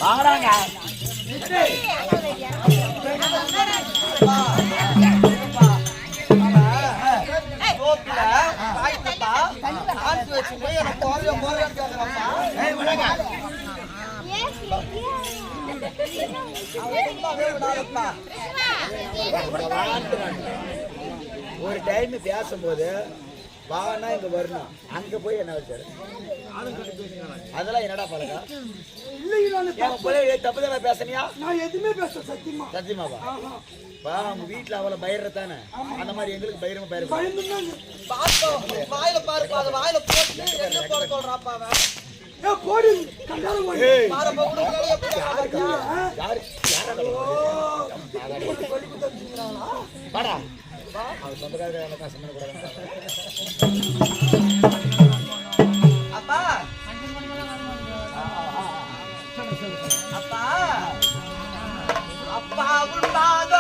ஆறாங்க ஒரு டைம் பேசும்போது வானா இங்க வரணும், அங்க போய் என்ன வச்சாரு அதெல்லாம் என்னடா பழக்கம்? தப்புதான் பேசனியா? நான் எதுவுமே பேச சத்தியமா சத்தியமாவா? உங்க வீட்டுல அவளை பயிர்றதானே அந்த மாதிரி எங்களுக்கு பயிரமா பயிர் வாயில பாரு, வாயில போட்டு என்ன போட சொல்றாப்பா போடு வாடா சொந்தக்கார காசு அப்பா அப்பா அப்பா உண்டாக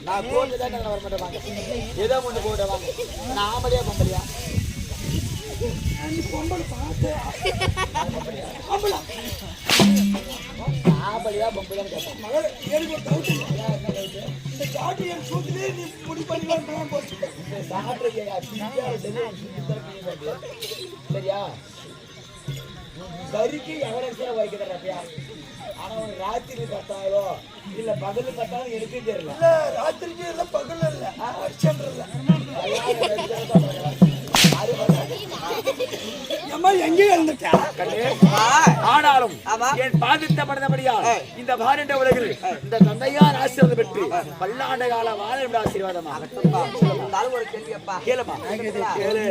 நான் கோல் தான் வர மாட்டேன் வாங்க ஏதோ கொண்டு போட வாங்க நான் ஆம்பளையா பொம்பளையா பொம்பளை பார்த்து ஆம்பளையா பொம்பளையான்னு கேட்பேன் மகள் எனக்கு ஒரு டவுட் இந்த டாக்டர் என் சூத்திலே நீ முடி பண்ணிக்கலாம் போச்சு இந்த டாக்டர் சரியா கறிக்கு எவரேஜா வைக்கிறாப்பியா ஆனா ராத்திரி கட்டாயோ இல்ல பகல் கட்டாலும் எனக்கும் தெரியல இல்ல ராத்திரிக்கு இல்ல பகல் இல்ல அடிச்சன்றல எங்கே இருந்துட்டா ஆனாலும் என் பாதித்தப்படுத்தபடியா இந்த பாரண்ட உலகில் இந்த தந்தையார் ஆசீர்வாதம் பெற்று பல்லாண்டு கால வாழ ஆசீர்வாதமா ஒரு கேள்வியப்பா கேளுமா கேளு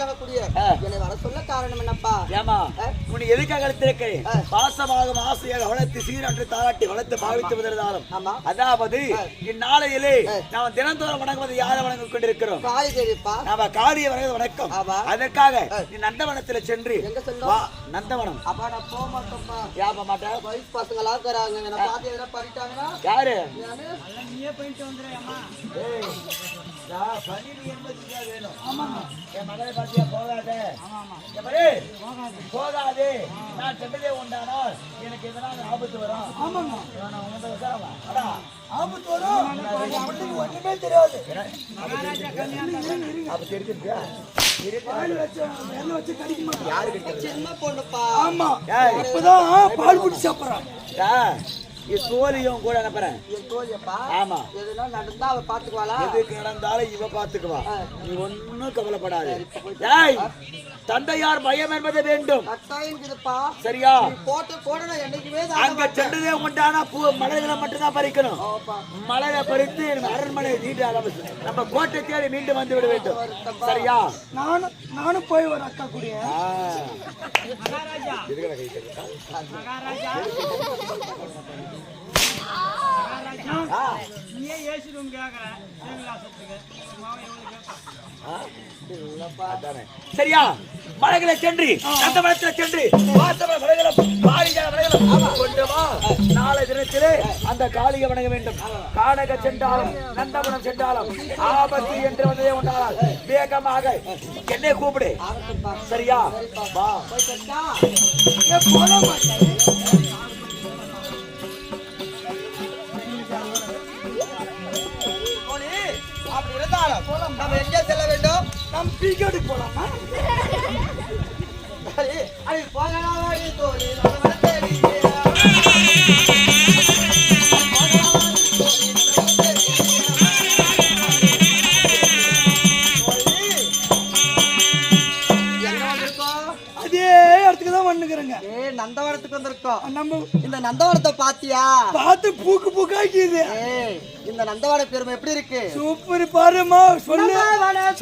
மணமகனாகக்கூடிய என்னை வர சொல்ல காரணம் என்னப்பா? ஏமா உன்னை எதுக்காக அழைத்திருக்கிறேன்? பாசமாக ஆசையாக வளர்த்து சீரன்று தாராட்டி வளர்த்து பாவித்து முதலாலும். அதாவது இந்நாளையிலே நாம் தினந்தோறும் வணங்குவது யாரை வணங்கி கொண்டிருக்கிறோம்? காளி தேவிப்பா. நாம காளியை வணங்குவது வணக்கம். அதற்காக நீ நந்தவனத்துல சென்று நந்தவனம். அப்பா நான் போக மாட்டேன்ப்பா. ஏன் மாட்டேன்? வயசு பசங்களா இருக்கிறாங்க. என்ன பார்த்து எதனா பண்ணிட்டாங்கன்னா யாரு? நீயே போயிட்டு வந்துடுறேம்மா. என் மகளை பார்த்தியா? போகாதே போகாதே. நான் சென்றதே உண்டானால் எனக்கு எதனால ஆபத்து வரும். ஆபத்து வரும். ஒண்ணுமே தெரியாது. சின்ன பொண்ணுப்பா. இப்பதான் பால் குடி சாப்பிடுறான். சோழியும் கூட அனுப்புறேன். ஆமா, எதுனா நடந்தா அவ பாத்துக்குவாளா? எதுக்கு நடந்தாலும் இவ பாத்துக்குவா. நீ ஒன்னும் கவலைப்படாது. தந்தையார் பயம் என்பது வேண்டும். சரியா? அங்க சென்றதே உண்டானா மலைகளை மட்டும்தான் பறிக்கணும். மலையை பறித்து அரண்மனை நீண்டு நம்ம கோட்டை தேடி மீண்டும் வந்து விட வேண்டும். சரியா? நானும் போய் ஒரு அக்கா கூடிய சரியா? மலைகளை சென்று அந்த மரத்தில் சென்று கொண்டு வா. நாளை தினத்திலே அந்த காளியை வணங்க வேண்டும். கானக சென்றாலும் நந்தவனம் சென்றாலும் ஆபத்து என்று வந்ததே உண்டால் வேகமாக என்னை கூப்பிடு. சரியா? வா. அப்படி இருந்தாலும் நம்ம எங்கே செல்ல வேண்டும்? நம் பீகாடு போலாமா? அது போகலாம் தோழி. நந்தவனத்துக்கு வந்திருக்கோம். நம்ம இந்த நந்தவனத்தை பாத்தியா? பார்த்து பூக்கு பூக்காக்கிது. இந்த நந்தவன பெருமை எப்படி இருக்கு? சூப்பர் பாருமா. சொல்லு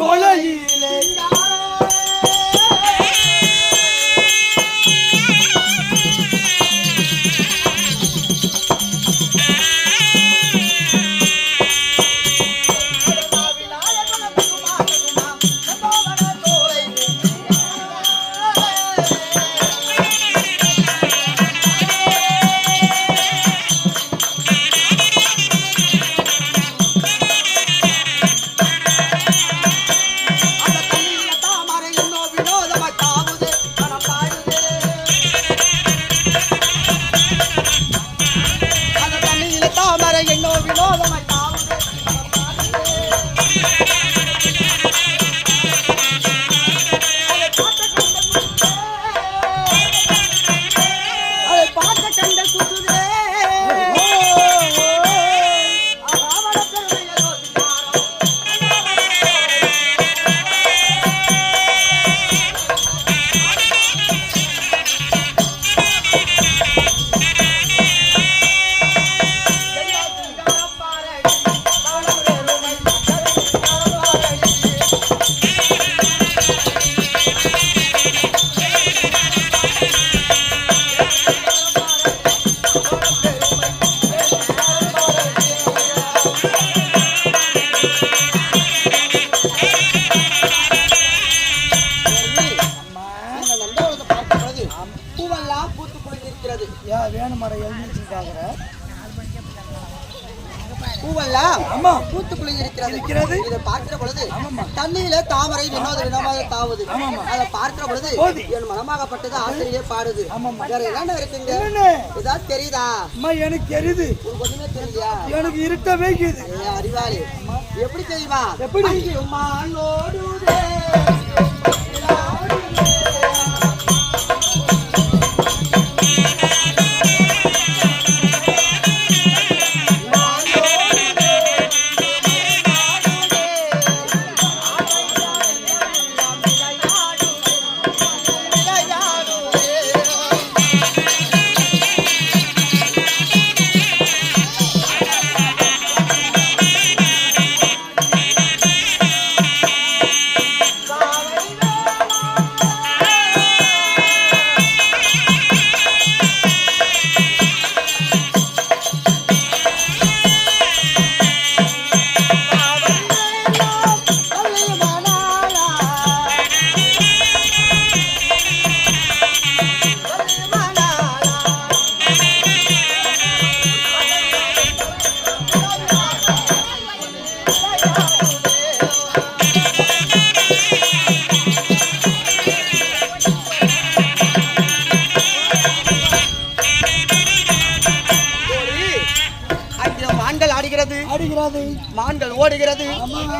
சொல்ல. தண்ணியில தாமரை வினோத வினமாக தாவுது. அதை பார்க்கிற பொழுது என் மனமாகப்பட்டது ஆசிரியே பாடுது. வேற என்ன இருக்குங்க? ஏதாவது தெரியுதா? எனக்கு தெரியுது. ஒண்ணுமே தெரியலையா? எனக்கு இருட்டவே அறிவாளி எப்படி தெரியுமா? எப்படி? Bye. ஆடுகிறது, மான்கள் ஓடுகிறது,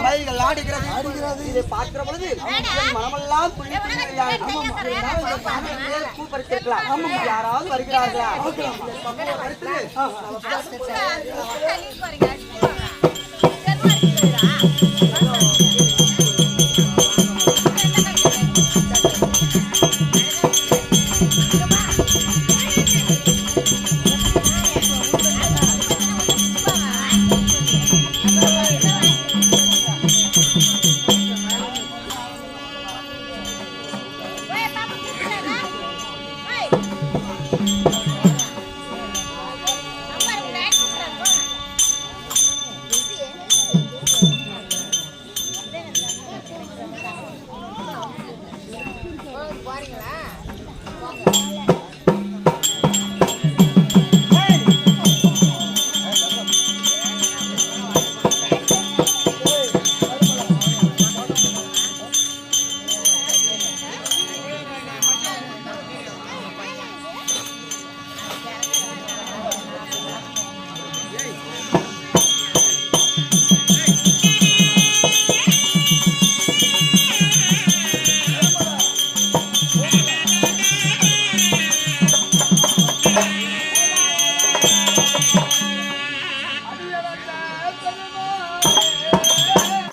மயில்கள் ஆடுகிறது. இதை பார்க்கிற பொழுது என் மனமெல்லாம் துள்ளி பூப்பறித்திருக்கலாம். யாராவது வருகிறார்களா? போறீங்களா?